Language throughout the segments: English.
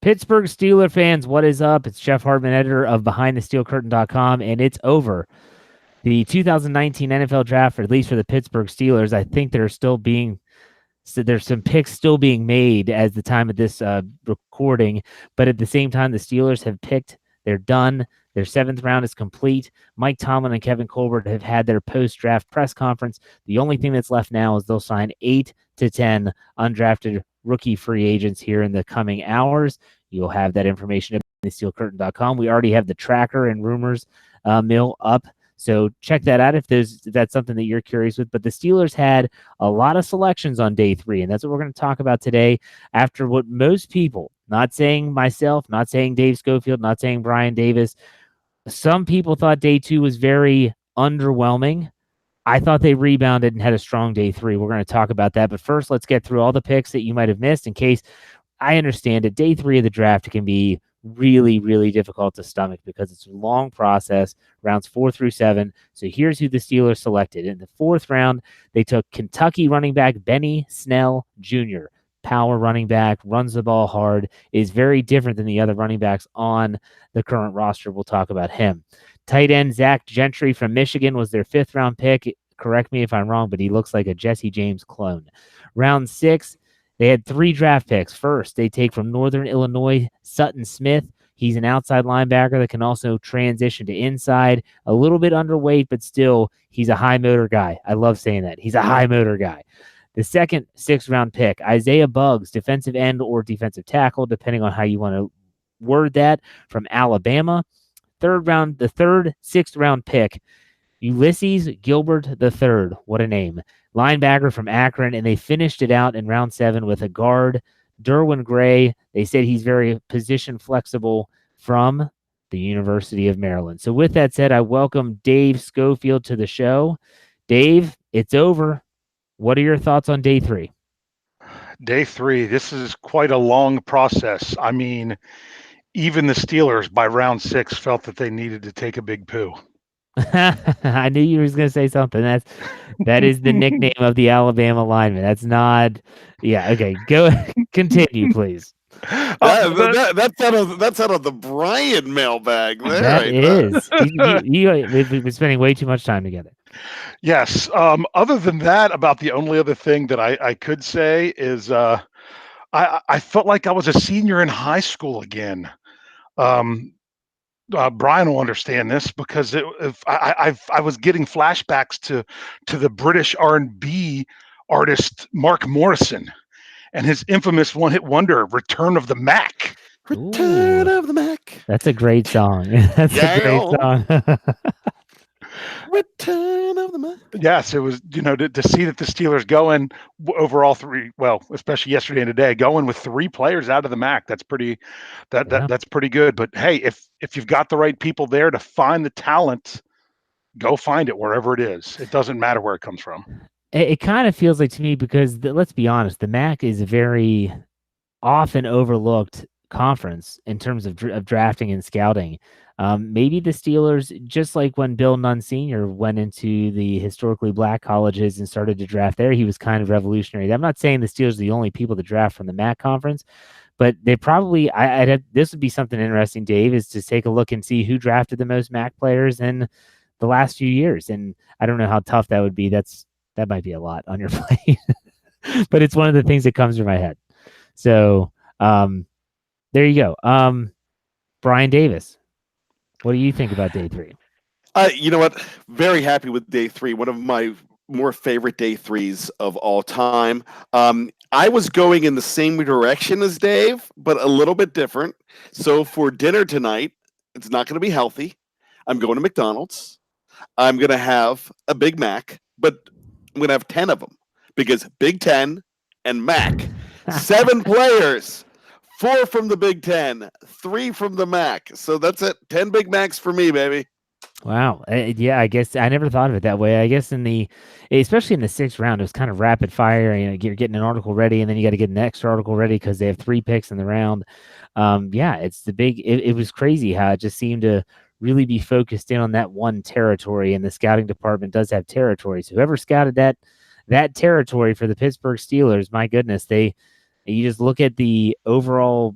Pittsburgh Steelers fans, what is up? It's Jeff Hartman, editor of BehindTheSteelCurtain.com, and it's over. The 2019 NFL Draft, or at least for the Pittsburgh Steelers, I think there's some picks still being made as the time of this recording, but at the same time, the Steelers have picked. They're done. Their 7th round is complete. Mike Tomlin and Kevin Colbert have had their post-draft press conference. The only thing that's left now is they'll sign 8 to 10 undrafted rookie free agents here in the coming hours. You'll have that information at thesteelcurtain.com. We already have the tracker and rumors mill up, so check that out if that's something that you're curious with. But the Steelers had a lot of selections on day 3, and that's what we're going to talk about today. After what most people, not saying myself, not saying Dave Schofield, not saying Brian Davis, some people thought day 2 was very underwhelming. I thought they rebounded and had a strong day 3. We're going to talk about that. But first, let's get through all the picks that you might have missed in case. I understand that day 3 of the draft can be really, really difficult to stomach because it's a long process, rounds 4 through 7. So here's who the Steelers selected. In the 4th round, they took Kentucky running back Benny Snell Jr., power running back, runs the ball hard, is very different than the other running backs on the current roster. We'll talk about him. Tight end Zach Gentry from Michigan was their 5th round pick. Correct me if I'm wrong, but he looks like a Jesse James clone. Round 6, they had 3 draft picks. First, they take from Northern Illinois Sutton Smith. He's an outside linebacker that can also transition to inside. A little bit underweight, but still, he's a high motor guy. I love saying that. He's a high motor guy. The second 6th round pick, Isaiah Buggs, defensive end or defensive tackle, depending on how you want to word that, from Alabama. The 3rd 6th round pick, Ulysses Gilbert III. What a name. Linebacker from Akron, and they finished it out in round 7 with a guard, Derwin Gray. They said he's very position flexible from the University of Maryland. So with that said, I welcome Dave Schofield to the show. Dave, it's over. What are your thoughts on day 3? Day 3, this is quite a long process. I mean, even the Steelers by round 6 felt that they needed to take a big poo. I knew you were going to say something. That is the nickname of the Alabama lineman. That's not. Yeah. Okay. Go. Continue, please. That's out of the Bryan mailbag. There, that right is. We've been spending way too much time together. Yes. Other than that, about the only other thing that I could say is I felt like I was a senior in high school again. Brian will understand this because I was getting flashbacks to the British R&B artist Mark Morrison and his infamous one-hit wonder, Return of the Mac. Return of the Mac. That's a great song. That's a great song. Return of the Mac. Yes, it was, to see that the Steelers going overall 3, well, especially yesterday and today, going with 3 players out of the MAC. That's pretty good. But hey, if you've got the right people there to find the talent, go find it wherever it is. It doesn't matter where it comes from. It kind of feels like to me because let's be honest, the MAC is a very often overlooked conference in terms of drafting and scouting. Maybe the Steelers, just like when Bill Nunn Sr. went into the historically black colleges and started to draft there, he was kind of revolutionary. I'm not saying the Steelers are the only people to draft from the MAC conference, but they probably, this would be something interesting, Dave, is to take a look and see who drafted the most MAC players in the last few years. And I don't know how tough that would be. That might be a lot on your plate, but it's one of the things that comes to my head. So there you go. Brian Davis, what do you think about day 3? You know what? Very happy with day 3. One of my more favorite day 3s of all time. I was going in the same direction as Dave, but a little bit different. So for dinner tonight, it's not going to be healthy. I'm going to McDonald's. I'm going to have a Big Mac, but I'm going to have 10 of them because Big Ten and Mac. 7 players. 4 from the Big Ten, 3 from the MAC. So that's it. 10 Big Macs for me, baby. Wow. Yeah, I guess I never thought of it that way. I guess especially in the 6th round, it was kind of rapid fire. You're getting an article ready, and then you got to get an extra article ready because they have 3 picks in the round. It's the big. It was crazy how it just seemed to really be focused in on that one territory, and the scouting department does have territories. Whoever scouted that territory for the Pittsburgh Steelers, my goodness, you just look at the overall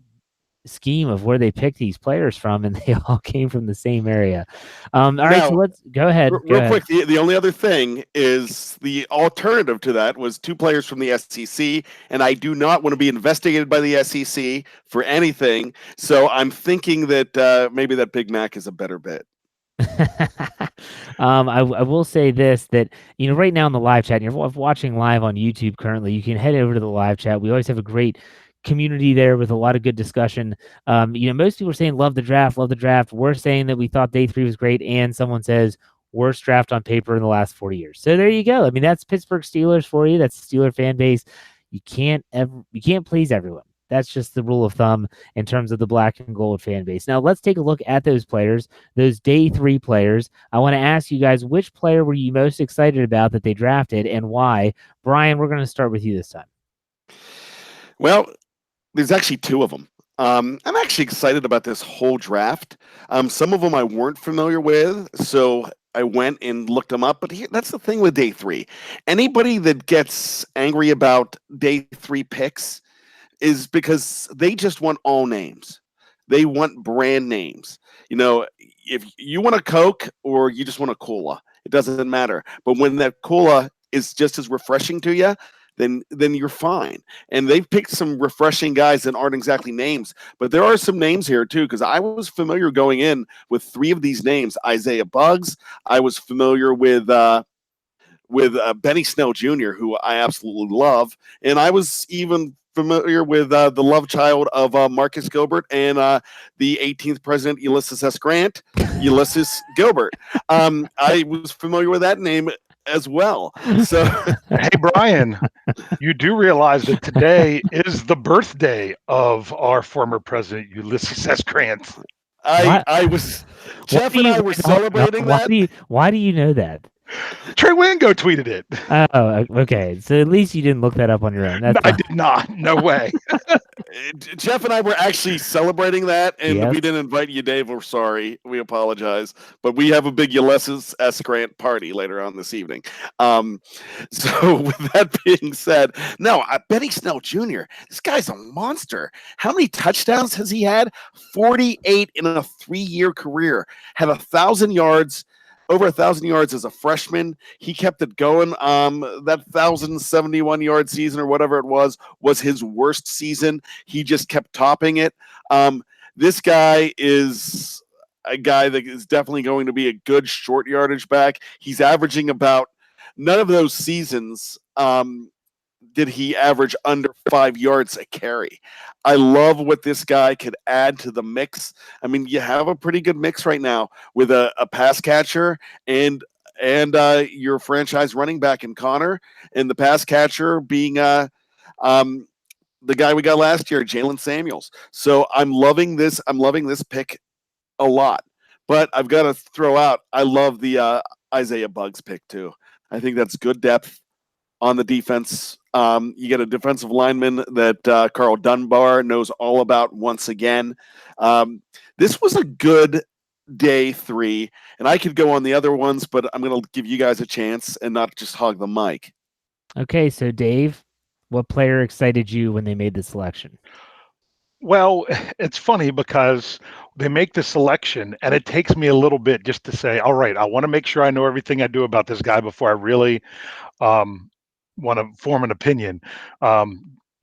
scheme of where they picked these players from, and they all came from the same area. All right, so let's go ahead. Real quick, the only other thing is the alternative to that was 2 players from the SEC, and I do not want to be investigated by the SEC for anything. So I'm thinking that maybe that Big Mac is a better bet. I will say this, that right now in the live chat, and you're watching live on YouTube currently, you can head over to the live chat. We always have a great community there with a lot of good discussion. Most people are saying love the draft. We're saying that we thought day 3 was great, and someone says worst draft on paper in the last 40 years. So there you go. I mean, that's Pittsburgh Steelers for you. That's the Steeler fan base. You can't please everyone. That's just the rule of thumb in terms of the black and gold fan base. Now, let's take a look at those players, those day 3 players. I want to ask you guys, which player were you most excited about that they drafted and why? Brian, we're going to start with you this time. Well, there's actually 2 of them. I'm actually excited about this whole draft. Some of them I weren't familiar with, so I went and looked them up. But that's the thing with day 3. Anybody that gets angry about day 3 picks is because they just want all names. They want brand names. If you want a Coke or you just want a cola, it doesn't matter. But when that cola is just as refreshing to you, then you're fine. And they've picked some refreshing guys that aren't exactly names, but there are some names here too, because I was familiar going in with 3 of these names. Isaiah Buggs. I was familiar with Benny Snell Jr., who I absolutely love. And I was even familiar with the love child of Marcus Gilbert and the 18th president, Ulysses S. Grant, Ulysses Gilbert. I was familiar with that name as well. So, hey, Brian, you do realize that today is the birthday of our former president, Ulysses S. Grant. I was, Jeff and I were celebrating that. Why do you know that? Trey Wingo tweeted it. Oh, okay. So at least you didn't look that up on your own. I did not. No way. Jeff and I were actually celebrating that, and Yes. we didn't invite you, Dave. We're sorry. We apologize. But we have a big Ulysses S. Grant party later on this evening. So with that being said, no, Benny Snell Jr., this guy's a monster. How many touchdowns has he had? 48 in a 3-year career. Had 1,000 yards. Over 1,000 yards as a freshman. He kept it going. That 1,071-yard season or whatever it was his worst season. He just kept topping it. This guy is a guy that is definitely going to be a good short yardage back. He's averaging about, none of those seasons did he average under 5 yards a carry. I love what this guy could add to the mix. I mean, you have a pretty good mix right now with a pass catcher and your franchise running back in Connor, and the pass catcher being the guy we got last year, Jalen Samuels. So I'm loving this. I'm loving this pick a lot. But I've got to throw out, I love the Isaiah Buggs pick too. I think that's good depth on the defense. You get a defensive lineman that Carl Dunbar knows all about once again. This was a good day 3, and I could go on the other ones, but I'm going to give you guys a chance and not just hog the mic. Okay, so Dave, what player excited you when they made the selection? Well, it's funny because they make the selection, and it takes me a little bit just to say, all right, I want to make sure I know everything I do about this guy before I really want to form an opinion.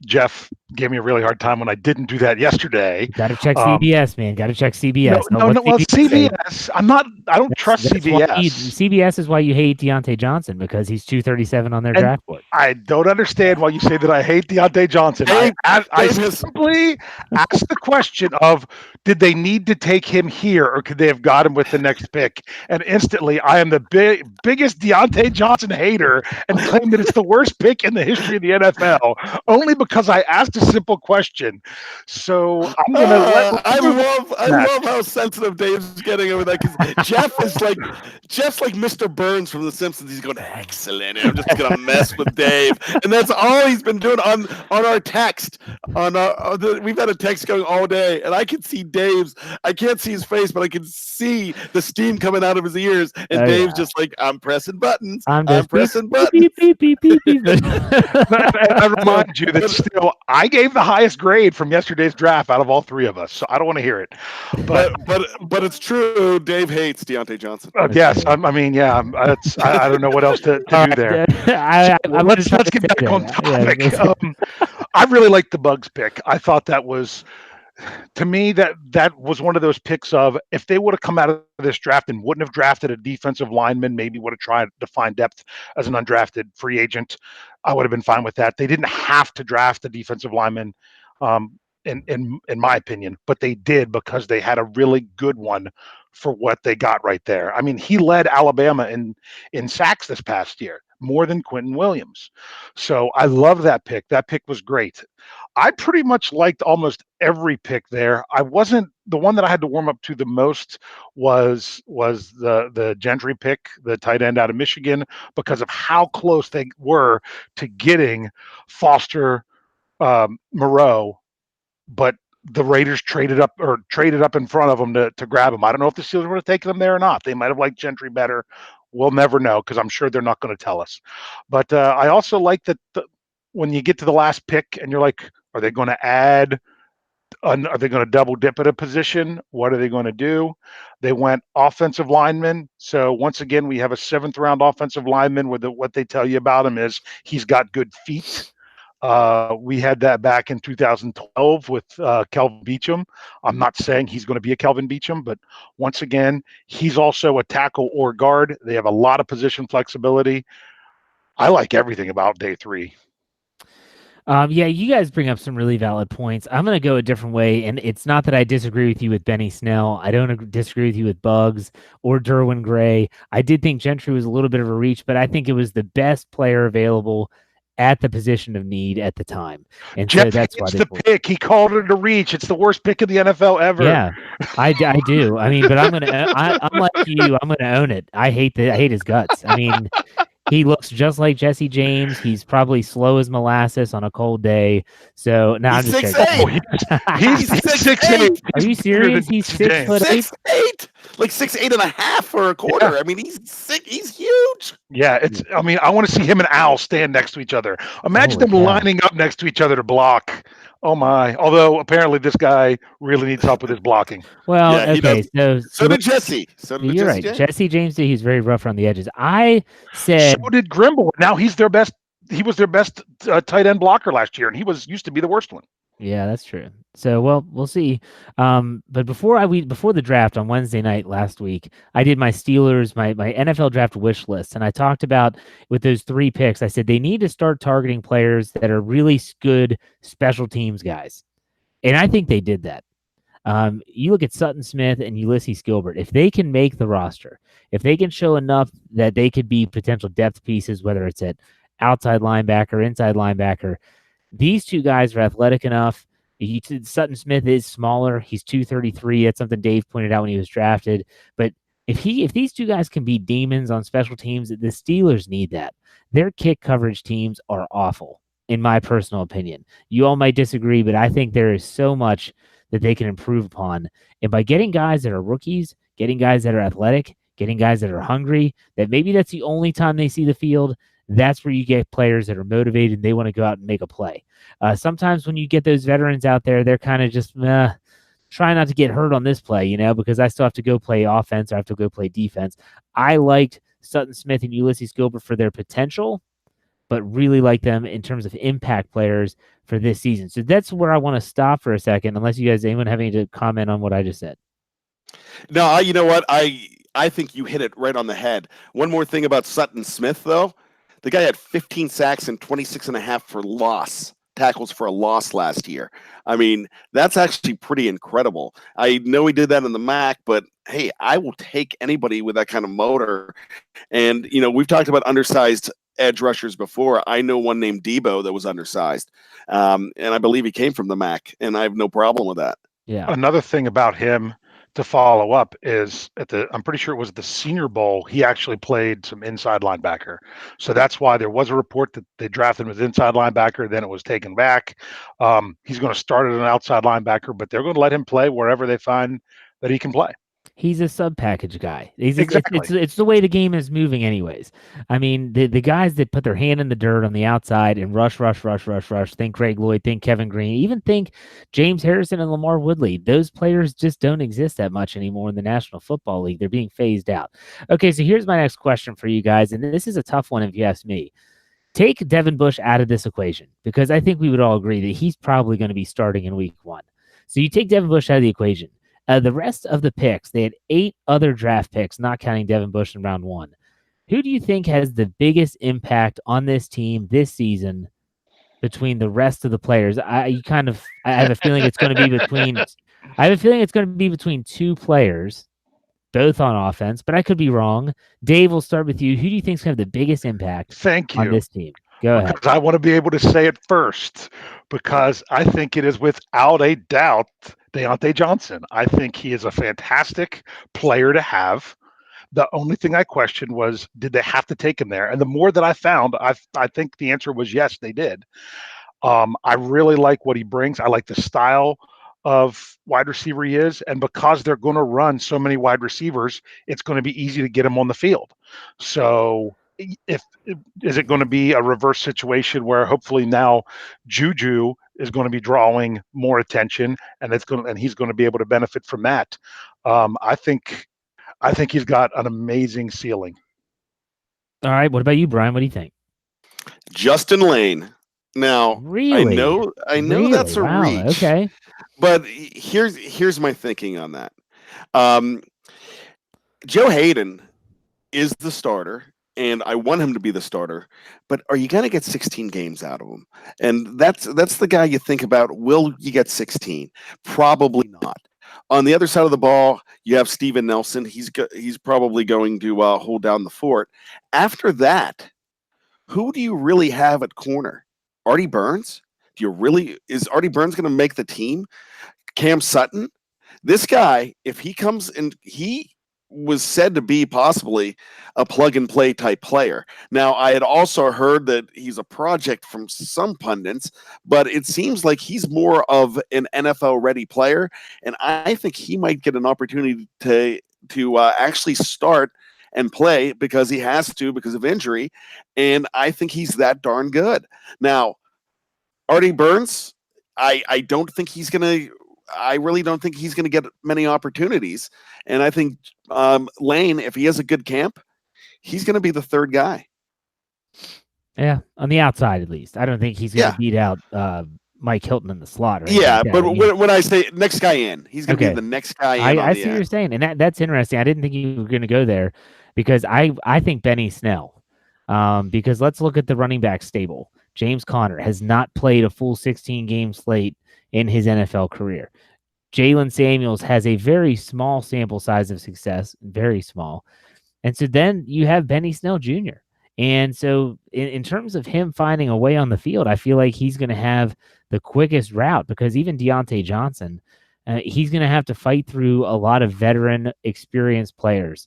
Jeff gave me a really hard time when I didn't do that yesterday. Got to check CBS, man. Got to check CBS. No, well, CBS. I don't trust CBS. CBS is why you hate Deontay Johnson, because he's 237 on their draft board. I don't understand why you say that I hate Deontay Johnson. I simply asked the question of, did they need to take him here, or could they have got him with the next pick? And instantly, I am the biggest Deontay Johnson hater and claim that it's the worst pick in the history of the NFL, only because I asked a simple question. So I'm going to I love how sensitive Dave's getting over that, because Jeff's like Mr. Burns from The Simpsons. He's going, excellent. I'm just going to mess with Dave. And that's all he's been doing on our text. We've had a text going all day, and I can see Dave's. I can't see his face, but I can see the steam coming out of his ears. And Dave's just like, I'm pressing buttons. I'm pressing buttons. I remind you that still, I gave the highest grade from yesterday's draft out of all three of us, so I don't want to hear it. But it's true. Dave hates Deontay Johnson. Yes, I don't know what else to do there. Let's get back on topic. I really liked the Bugs pick. I thought that was, to me, that was one of those picks of, if they would have come out of this draft and wouldn't have drafted a defensive lineman, maybe would have tried to find depth as an undrafted free agent, I would have been fine with that. They didn't have to draft a defensive lineman, in my opinion, but they did because they had a really good one for what they got right there. I mean, he led Alabama in sacks this past year, more than Quentin Williams. So I love that pick. That pick was great. I pretty much liked almost every pick there. I wasn't, the one that I had to warm up to the most was the Gentry pick, the tight end out of Michigan, because of how close they were to getting Foster Moreau, but the Raiders traded up in front of them to grab him. I don't know if the Steelers would have taken him there or not. They might have liked Gentry better. We'll never know, because I'm sure they're not going to tell us. But I also like that when you get to the last pick and you're like, are they going to add? Are they going to double dip at a position? What are they going to do? They went offensive lineman. So once again, we have a 7th round offensive lineman where what they tell you about him is he's got good feet. We had that back in 2012 with Kelvin Beachum. I'm not saying he's going to be a Kelvin Beachum, but once again, he's also a tackle or guard. They have a lot of position flexibility. I like everything about day 3. Yeah, you guys bring up some really valid points. I'm going to go a different way, and it's not that I disagree with you with Benny Snell. I don't disagree with you with Bugs or Derwin Gray. I did think Gentry was a little bit of a reach, but I think it was the best player available at the position of need at the time. And Jeff, so that's why the pick. He called it a reach. It's the worst pick in the NFL ever. Yeah, I do. I mean, but I'm like you. I'm gonna own it. I hate his guts. I mean, he looks just like Jesse James. He's probably slow as molasses on a cold day. So now I'm just 6'8". He's 6'8". Are you serious? He's 6'8". 6'8", like 6'8.5" for a quarter. Yeah. I mean, he's sick. He's huge. Yeah, I mean, I want to see him and Al stand next to each other. Imagine them lining up next to each other to block. Oh my! Although apparently this guy really needs help with his blocking. Well, yeah, okay. So did Jesse. You're right. Jesse James did. He's very rough around the edges. I said. So did Grimble. Now he's their best. He was their best tight end blocker last year, and he used to be the worst one. Yeah, that's true. So, well, we'll see. But before the draft on Wednesday night last week, I did my Steelers, my NFL draft wish list, and I talked about with those 3 picks. I said they need to start targeting players that are really good special teams guys, and I think they did that. You look at Sutton Smith and Ulysses Gilbert. If they can make the roster, if they can show enough that they could be potential depth pieces, whether it's at outside linebacker, inside linebacker. These 2 guys are athletic enough. Sutton Smith is smaller. He's 233. That's something Dave pointed out when he was drafted. But if these 2 guys can be demons on special teams, the Steelers need that. Their kick coverage teams are awful, in my personal opinion. You all might disagree, but I think there is so much that they can improve upon. And by getting guys that are rookies, getting guys that are athletic, getting guys that are hungry, that maybe that's the only time they see the field, that's where you get players that are motivated and they want to go out and make a play. Sometimes when you get those veterans out there, they're kind of just try not to get hurt on this play, because I still have to go play offense or I have to go play defense. I liked Sutton Smith and Ulysses Gilbert for their potential, but really like them in terms of impact players for this season. So that's where I want to stop for a second, unless you guys, anyone have any to comment on what I just said. No, you know what? I think you hit it right on the head. One more thing about Sutton Smith, though. The guy had 15 sacks and 26.5 for tackles for a loss last year. I mean, that's actually pretty incredible. I know he did that in the MAC, but hey, I will take anybody with that kind of motor. And, we've talked about undersized edge rushers before. I know one named Debo that was undersized. And I believe he came from the MAC, and I have no problem with that. Yeah. Another thing about him to follow up is I'm pretty sure it was the Senior Bowl. He actually played some inside linebacker. So that's why there was a report that they drafted him as inside linebacker. Then it was taken back. He's going to start as an outside linebacker, but they're going to let him play wherever they find that he can play. He's a sub package guy. Exactly. It's the way the game is moving, anyways. I mean, the guys that put their hand in the dirt on the outside and rush. Think Greg Lloyd, think Kevin Green, even think James Harrison and Lamar Woodley. Those players just don't exist that much anymore in the National Football League. They're being phased out. Okay, so here's my next question for you guys, and this is a tough one if you ask me. Take Devin Bush out of this equation, because I think we would all agree that he's probably going to be starting in week 1. So you take Devin Bush out of the equation. The rest of the picks, they had 8 other draft picks, not counting Devin Bush in round 1. Who do you think has the biggest impact on this team this season between the rest of the players? I have a feeling it's going to be between. I have a feeling it's going to be between 2 players, both on offense, but I could be wrong. Dave, we'll start with you. Who do you think is going to have the biggest impact on this team? Go ahead. Because I want to be able to say it first, because I think it is without a doubt Deontay Johnson. I think he is a fantastic player to have. The only thing I questioned was, did they have to take him there? And the more that I found, I think the answer was yes, they did. I really like what he brings. I like the style of wide receiver he is, and because they're going to run so many wide receivers, it's going to be easy to get him on the field. So is it going to be a reverse situation where hopefully now Juju is going to be drawing more attention, and he's going to be able to benefit from that? I think he's got an amazing ceiling. All right, what about you, Brian? What do you think? Justin Lane. Now, really? I know really? That's a reach. Okay. But here's my thinking on that. Joe Hayden is the starter, and I want him to be the starter. But are you going to get 16 games out of him? And that's the guy you think about. Will you get 16? Probably not. On the other side of the ball, you have Steven Nelson. He's probably going to hold down the fort. After that, who do you really have at corner? Artie Burns? Is Artie Burns going to make the team? Cam Sutton? This guy, if he comes and he was said to be possibly a plug-and-play type player. Now, I had also heard that he's a project from some pundits, but it seems like he's more of an NFL-ready player, and I think he might get an opportunity to actually start and play because he has to because of injury, and I think he's that darn good. Now, Artie Burns, I really don't think he's going to get many opportunities. And I think Lane, if he has a good camp, he's going to be the third guy. Yeah, on the outside at least. I don't think he's going to beat out Mike Hilton in the slot. But when I say next guy in, he's going to be the next guy in. I see what you're saying, and that's interesting. I didn't think you were going to go there because I think Benny Snell. Because let's look at the running back stable. James Conner has not played a full 16-game slate in his NFL career. Jalen Samuels has a very small sample size of success, very small. And so then you have Benny Snell Jr. And so in terms of him finding a way on the field, I feel like he's going to have the quickest route because even Deontay Johnson, he's going to have to fight through a lot of veteran, experienced players.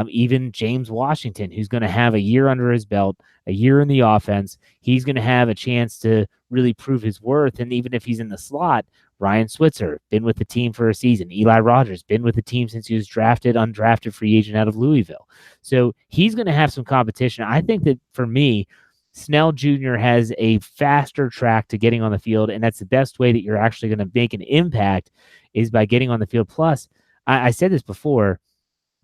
Even James Washington, who's going to have a year under his belt, a year in the offense, he's going to have a chance to really prove his worth. And even if he's in the slot, Ryan Switzer, been with the team for a season. Eli Rogers, been with the team since he was undrafted free agent out of Louisville. So he's going to have some competition. I think that for me, Snell Jr. has a faster track to getting on the field, and that's the best way that you're actually going to make an impact is by getting on the field. Plus, I said this before,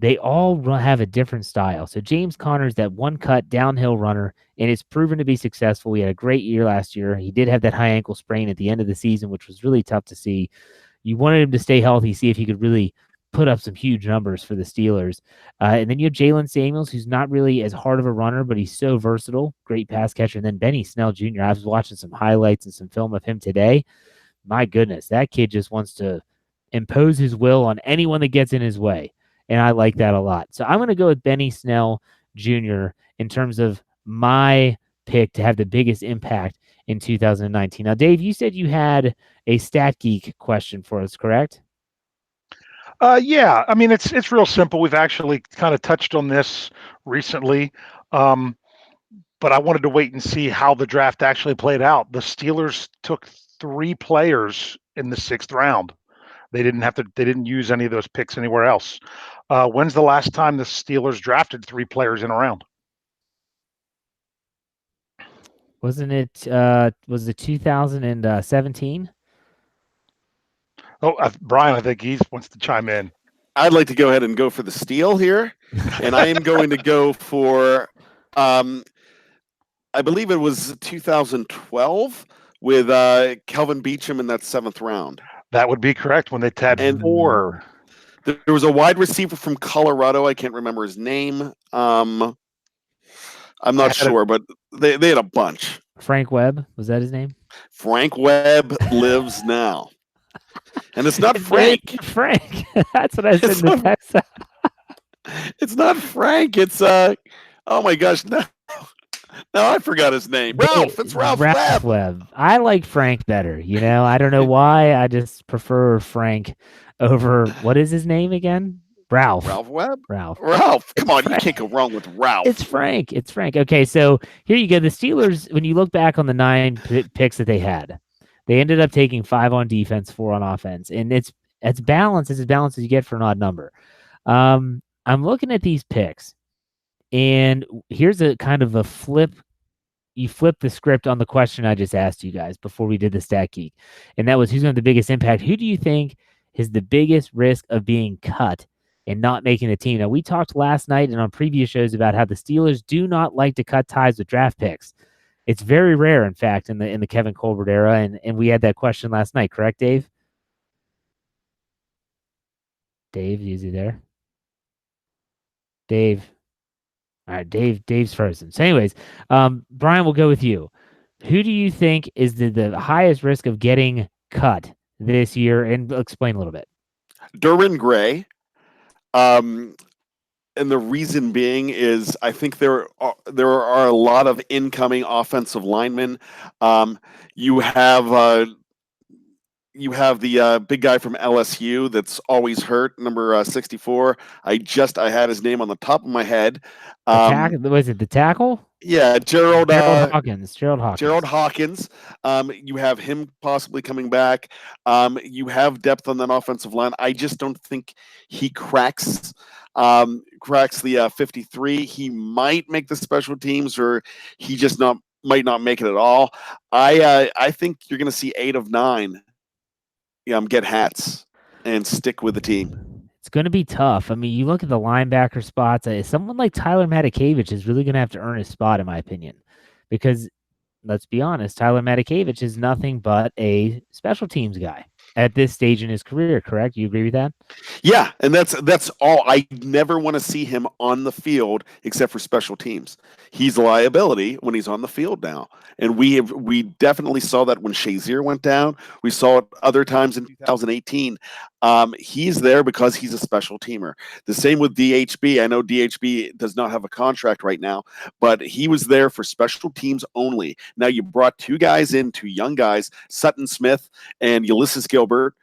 they all have a different style. So James Conner's that one-cut downhill runner, and it's proven to be successful. He had a great year last year. He did have that high ankle sprain at the end of the season, which was really tough to see. You wanted him to stay healthy, see if he could really put up some huge numbers for the Steelers. And then you have Jalen Samuels, who's not really as hard of a runner, but he's so versatile, great pass catcher. And then Benny Snell Jr., I was watching some highlights and some film of him today. My goodness, that kid just wants to impose his will on anyone that gets in his way. And I like that a lot. So I'm going to go with Benny Snell Jr. in terms of my pick to have the biggest impact in 2019. Now, Dave, you said you had a Stat Geek question for us, correct? Yeah. I mean, it's real simple. We've actually kind of touched on this recently, but I wanted to wait and see how the draft actually played out. The Steelers took 3 players in the 6th round. They didn't use any of those picks anywhere else. When's the last time the Steelers drafted 3 players in a round? Wasn't it? Was it 2017? Oh, Brian, I think he wants to chime in. I'd like to go ahead and go for the steal here, and I am going to go for, I believe it was 2012 with Kelvin Beachum in that 7th round. That would be correct when they had 4. There was a wide receiver from Colorado. I can't remember his name. I'm not sure, but they had a bunch. Frank Webb, was that his name? Frank Webb lives now. And it's not Frank. Frank. That's what I said in the text. It's not Frank. It's oh my gosh, no, I forgot his name. Ralph. It's Ralph Webb. I like Frank better. I don't know why. I just prefer Frank over, what is his name again? Ralph. Ralph Webb? Ralph. Come on, you can't go wrong with Ralph. It's Frank. Okay, so here you go. The Steelers, when you look back on the 9 picks that they had, they ended up taking 5 on defense, 4 on offense. And it's balanced. It's as balanced as you get for an odd number. I'm looking at these picks, and here's a kind of a flip. You flip the script on the question I just asked you guys before we did the Stat Geek. And that was, who's going to have the biggest impact? Who do you think is the biggest risk of being cut and not making the team? Now, we talked last night and on previous shows about how the Steelers do not like to cut ties with draft picks. It's very rare, in fact, in the Kevin Colbert era, and we had that question last night, correct, Dave? Dave, is he there? Dave. All right, Dave's frozen. So anyways, Brian, we'll go with you. Who do you think is the highest risk of getting cut this year? And explain a little bit. Derwin Gray. And the reason being is I think there are a lot of incoming offensive linemen. You have the big guy from LSU that's always hurt, number 64. I had his name on the top of my head. Was it the tackle? Yeah, Gerald Hawkins. Gerald Hawkins. You have him possibly coming back. You have depth on that offensive line. I just don't think he cracks the 53. He might make the special teams, or he just might not make it at all. I think you're going to see 8 of 9 get hats and stick with the team. It's going to be tough. I mean, you look at the linebacker spots. Someone like Tyler Matakevich is really going to have to earn his spot, in my opinion, because let's be honest, Tyler Matakevich is nothing but a special teams guy at this stage in his career, correct? You agree with that? Yeah, and that's all. I never want to see him on the field except for special teams. He's a liability when he's on the field now. And we definitely saw that when Shazier went down. We saw it other times in 2018. He's there because he's a special teamer. The same with DHB. I know DHB does not have a contract right now, but he was there for special teams only. Now you brought 2 young guys, Sutton Smith and Ulysses Gilbert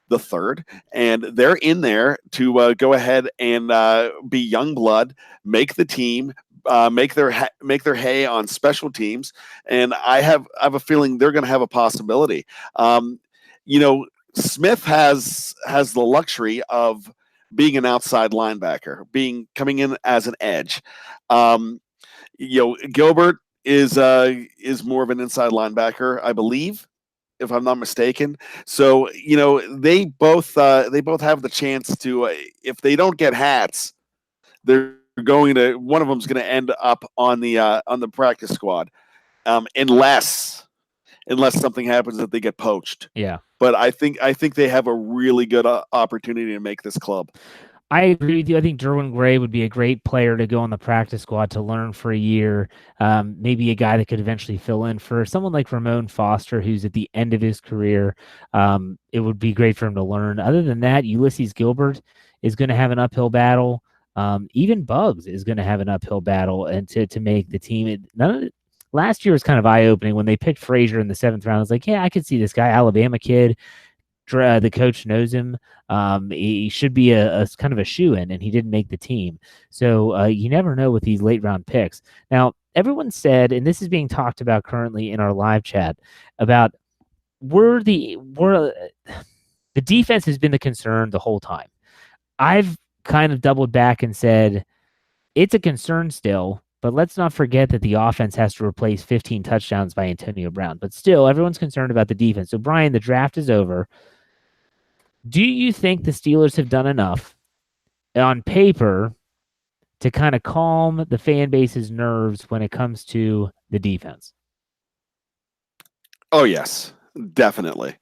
the third, and they're in there to go ahead and be young blood, make the team, make their hay on special teams, and I have a feeling they're going to have a possibility. Smith has the luxury of being an outside linebacker, coming in as an edge. Gilbert is more of an inside linebacker, I believe, if I'm not mistaken. So they both have the chance to, if they don't get hats, one of them's going to end up on the practice squad, unless something happens that they get poached. Yeah. But I think they have a really good opportunity to make this club. I agree with you. I think Derwin Gray would be a great player to go on the practice squad to learn for a year. Maybe a guy that could eventually fill in for someone like Ramon Foster, who's at the end of his career. It would be great for him to learn. Other than that, Ulysses Gilbert is going to have an uphill battle. Even Bugs is going to have an uphill battle and to make the team. Last year was kind of eye-opening when they picked Frazier in the 7th round. I was like, yeah, I could see this guy, Alabama kid. The coach knows him. He should be a kind of a shoo-in, and he didn't make the team. So you never know with these late-round picks. Now, everyone said, and this is being talked about currently in our live chat, about the The defense has been the concern the whole time. I've kind of doubled back and said it's a concern still, but let's not forget that the offense has to replace 15 touchdowns by Antonio Brown. But still, everyone's concerned about the defense. So, Bryan, the draft is over. Do you think the Steelers have done enough on paper to kind of calm the fan base's nerves when it comes to the defense? Oh, yes, definitely.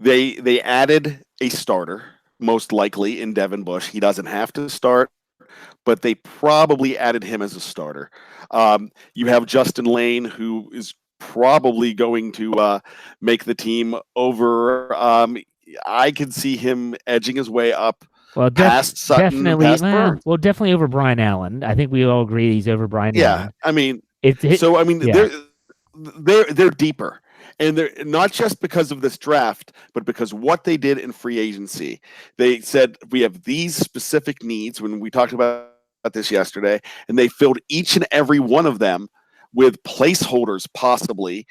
They added a starter, most likely in Devin Bush. He doesn't have to start, but they probably added him as a starter. You have Justin Lane, who is probably going to make the team over. I can see him edging his way up. Well, past Sutton, definitely. past Burns. Well, definitely over Brian Allen. I think we all agree he's over Brian Allen. Yeah, I mean, yeah. they're deeper. And they're not just because of this draft, but because what they did in free agency. They said we have these specific needs when we talked about this yesterday, and they filled each and every one of them with placeholders possibly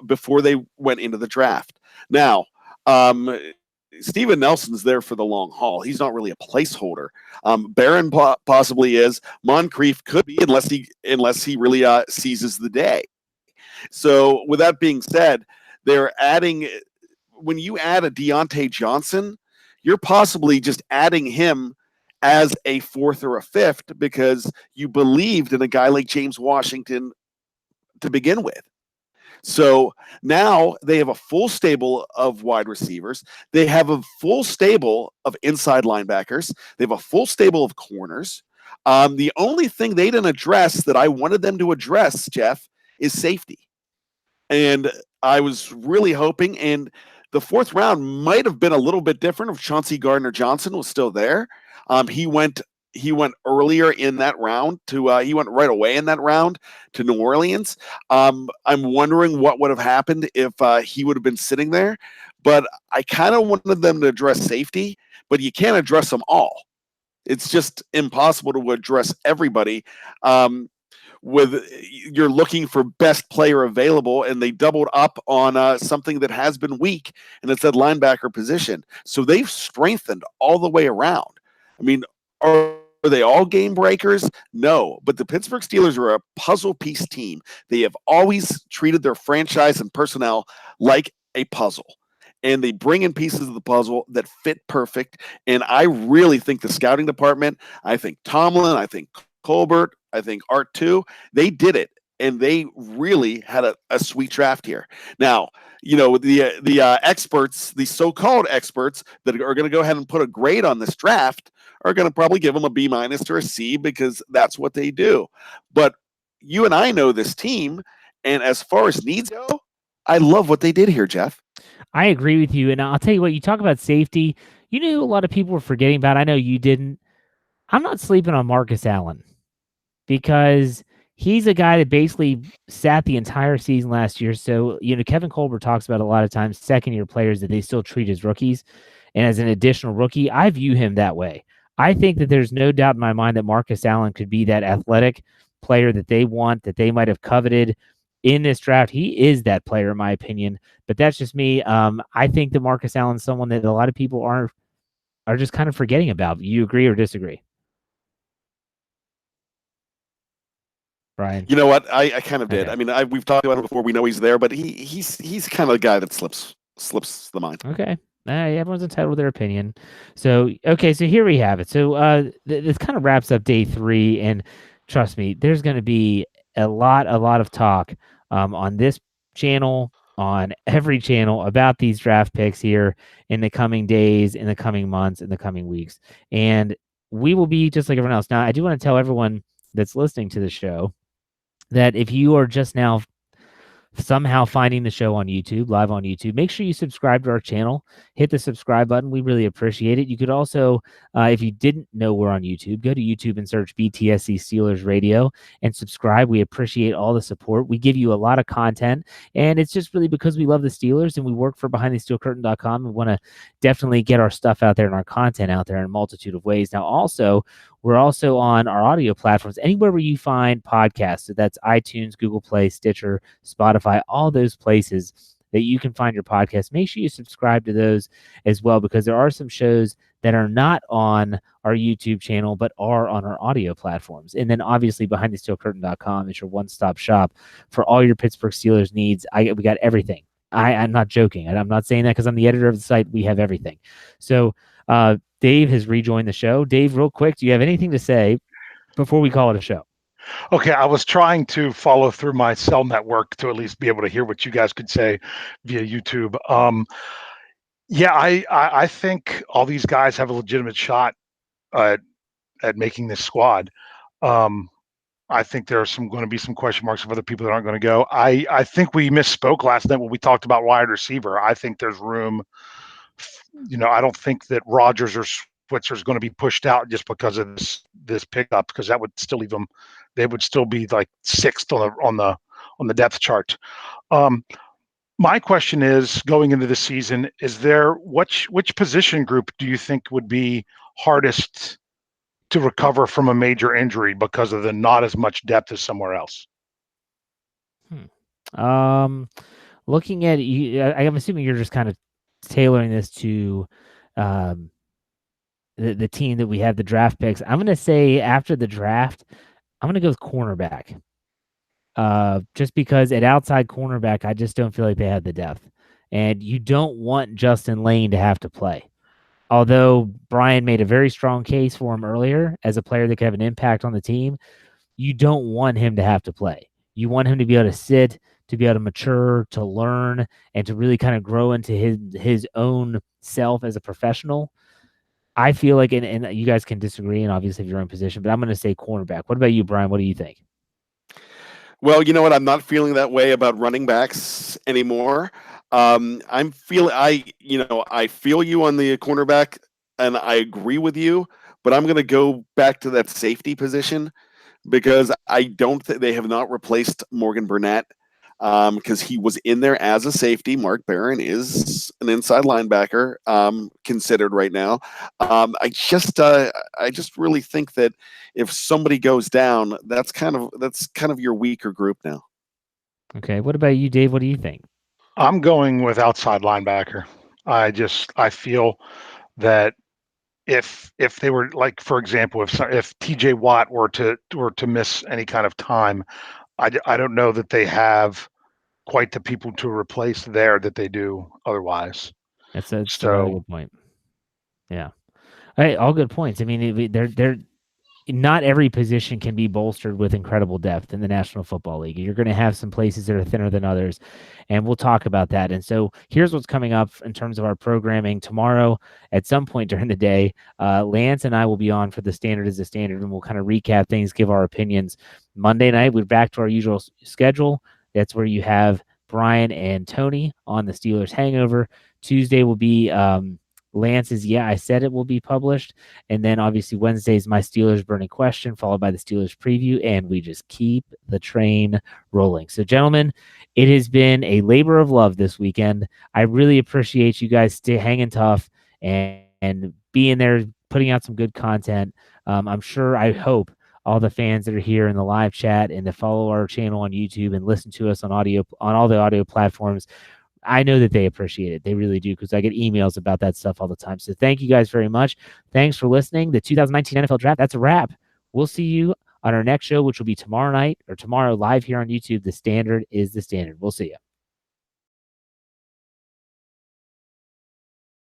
before they went into the draft. Now, Steven Nelson's there for the long haul. He's not really a placeholder. Barron possibly is. Moncrief could be unless he really seizes the day. So with that being said, they're adding, when you add a Deontay Johnson, you're possibly just adding him as a fourth or a fifth because you believed in a guy like James Washington to begin with. So now they have a full stable of wide receivers. They have a full stable of inside linebackers. They have a full stable of corners. The only thing they didn't address that I wanted them to address, Jeff, is safety. And I was really hoping, and the fourth round might have been a little bit different if Chauncey Gardner-Johnson was still there. He went earlier in that round he went right away in that round to New Orleans. I'm wondering what would have happened if he would have been sitting there, but I kind of wanted them to address safety, but you can't address them all. It's just impossible to address everybody. You're looking for best player available, and they doubled up on something that has been weak, and it's that linebacker position. So they've strengthened all the way around. I mean, are they all game breakers? No, but the Pittsburgh Steelers are a puzzle piece team. They have always treated their franchise and personnel like a puzzle, and they bring in pieces of the puzzle that fit perfect. And I really think the scouting department, I think Tomlin, I think Colbert, I think Art too, they did it, and they really had a sweet draft here. Now, the experts, the so-called experts that are going to go ahead and put a grade on this draft are going to probably give them a B- or a C because that's what they do. But you and I know this team, and as far as needs go, I love what they did here, Jeff. I agree with you, and I'll tell you what, you talk about safety. You know who a lot of people were forgetting about? I know you didn't. I'm not sleeping on Marcus Allen because he's a guy that basically sat the entire season last year. So, Kevin Colbert talks about a lot of times second-year players that they still treat as rookies. And as an additional rookie, I view him that way. I think that there's no doubt in my mind that Marcus Allen could be that athletic player that they want, that they might have coveted in this draft. He is that player, in my opinion. But that's just me. I think that Marcus Allen's someone that a lot of people are just kind of forgetting about. You agree or disagree? Bryan. You know what? I kind of did. Okay. I mean, we've talked about it before. We know he's there, but he's kind of a guy that slips the mind. Okay. Everyone's entitled to their opinion. So, okay, so here we have it. So this kind of wraps up day 3, and trust me, there's going to be a lot of talk on this channel, on every channel about these draft picks here in the coming days, in the coming months, in the coming weeks. And we will be just like everyone else. Now, I do want to tell everyone that's listening to the show that if you are just now somehow finding the show on YouTube, live on YouTube, make sure you subscribe to our channel. Hit the subscribe button. We really appreciate it. You could also, if you didn't know we're on YouTube, go to YouTube and search BTSC Steelers Radio and subscribe. We appreciate all the support. We give you a lot of content, and it's just really because we love the Steelers and we work for BehindTheSteelCurtain.com. We want to definitely get our stuff out there and our content out there in a multitude of ways. Now, also, we're also on our audio platforms, anywhere where you find podcasts. So that's iTunes, Google Play, Stitcher, Spotify, all those places. that you can find your podcast. Make sure you subscribe to those as well, because there are some shows that are not on our YouTube channel, but are on our audio platforms. And then obviously BehindTheSteelCurtain.com is your one-stop shop for all your Pittsburgh Steelers needs. We got everything. I'm not joking. I'm not saying that because I'm the editor of the site. We have everything. So Dave has rejoined the show. Dave, real quick, do you have anything to say before we call it a show? Okay, I was trying to follow through my cell network to at least be able to hear what you guys could say via YouTube. Yeah, I think all these guys have a legitimate shot at making this squad. I think there are going to be some question marks of other people that aren't going to go. I think we misspoke last night when we talked about wide receiver. I think there's room. I don't think that Rodgers or Switzer is going to be pushed out just because of this pickup, because that would still leave them. They would still be like sixth on the depth chart. My question is, going into the season, is there which position group do you think would be hardest to recover from a major injury because of the not as much depth as somewhere else? Looking at you, I'm assuming you're just kind of tailoring this to the team that we have the draft picks. I'm going to say after the draft, I'm going to go with cornerback. Just because at outside cornerback, I just don't feel like they have the depth. And you don't want Justin Lane to have to play. Although Bryan made a very strong case for him earlier as a player that could have an impact on the team, you don't want him to have to play. You want him to be able to sit, to be able to mature, to learn, and to really kind of grow into his own self as a professional. I feel like, and you guys can disagree, and obviously have your own position, but I'm going to say cornerback. What about you, Bryan? What do you think? Well, you know what? I'm not feeling that way about running backs anymore. I feel you on the cornerback, and I agree with you, but I'm going to go back to that safety position because I don't think they have not replaced Morgan Burnett because he was in there as a safety. Mark Barron is an inside linebacker considered right now. I just really think that if somebody goes down, that's kind of your weaker group now. Okay. What about you, Dave? What do you think? I'm going with outside linebacker. I feel that if they were, like, for example, if TJ Watt were to miss any kind of time, I don't know that they have quite the people to replace there that they do otherwise. That's a really good point. Yeah. Hey, all good points. I mean, they're not every position can be bolstered with incredible depth in the National Football League. You're going to have some places that are thinner than others, and we'll talk about that. And so here's what's coming up in terms of our programming. Tomorrow, at some point during the day, Lance and I will be on for the Standard is the Standard, and we'll kind of recap things, give our opinions. Monday night, we're back to our usual schedule. That's where you have Bryan and Tony on the Steelers Hangover. Tuesday will be Lance's Yeah, I Said It will be published. And then obviously Wednesday is my Steelers Burning Question, followed by the Steelers Preview, and we just keep the train rolling. So, gentlemen, it has been a labor of love this weekend. I really appreciate you guys hanging tough and being there, putting out some good content. I hope all the fans that are here in the live chat and to follow our channel on YouTube and listen to us on all the audio platforms, I know that they appreciate it. They really do, because I get emails about that stuff all the time. So thank you guys very much. Thanks for listening. The 2019 NFL Draft, that's a wrap. We'll see you on our next show, which will be tomorrow night or tomorrow live here on YouTube. The Standard is the Standard. We'll see you.